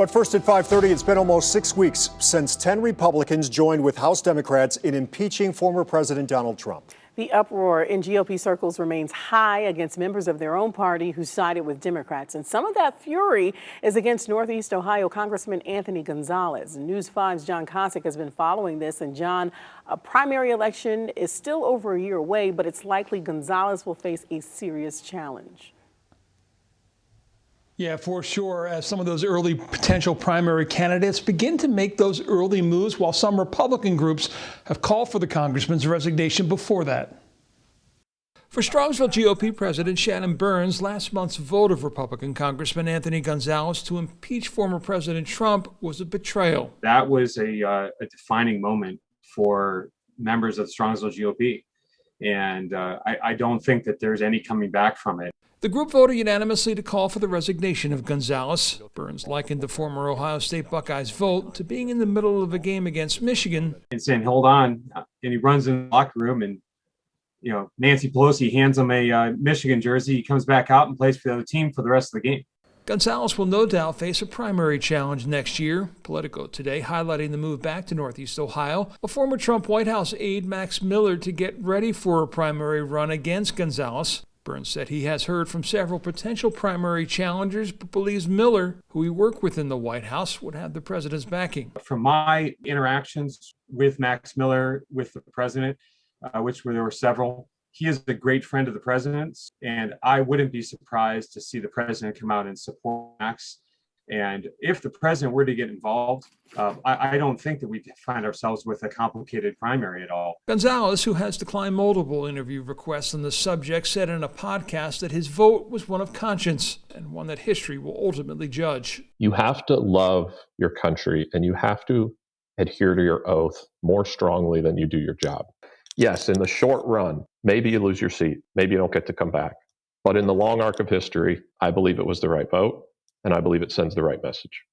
But first at 5:30, it's been almost 6 weeks since 10 Republicans joined with House Democrats in impeaching former President Donald Trump. The uproar in GOP circles remains high against members of their own party who sided with Democrats. And some of that fury is against Northeast Ohio Congressman Anthony Gonzalez. News 5's John Kosick has been following this. And John, a primary election is still over a year away, but it's likely Gonzalez will face a serious challenge. Yeah, for sure. As some of those early potential primary candidates begin to make those early moves, while some Republican groups have called for the congressman's resignation before that. For Strongsville GOP President Shannon Burns, last month's vote of Republican Congressman Anthony Gonzalez to impeach former President Trump was a betrayal. That was a defining moment for members of the Strongsville GOP. And I don't think that there's any coming back from it. The group voted unanimously to call for the resignation of Gonzalez. Burns likened the former Ohio State Buckeyes vote to being in the middle of a game against Michigan. And saying, hold on. And he runs in the locker room and, Nancy Pelosi hands him a Michigan jersey. He comes back out and plays for the other team for the rest of the game. Gonzalez will no doubt face a primary challenge next year. Politico today highlighting the move back to Northeast Ohio. A former Trump White House aide, Max Miller, to get ready for a primary run against Gonzalez. Burns said he has heard from several potential primary challengers, but believes Miller, who he worked with in the White House, would have the president's backing. From my interactions with Max Miller, with the president, there were several, he is a great friend of the president's, and I wouldn't be surprised to see the president come out and support Max. And if the president were to get involved, I don't think that we'd find ourselves with a complicated primary at all. Gonzalez, who has declined multiple interview requests on the subject, said in a podcast that his vote was one of conscience and one that history will ultimately judge. You have to love your country and you have to adhere to your oath more strongly than you do your job. Yes, in the short run, maybe you lose your seat. Maybe you don't get to come back. But in the long arc of history, I believe it was the right vote. And I believe it sends the right message.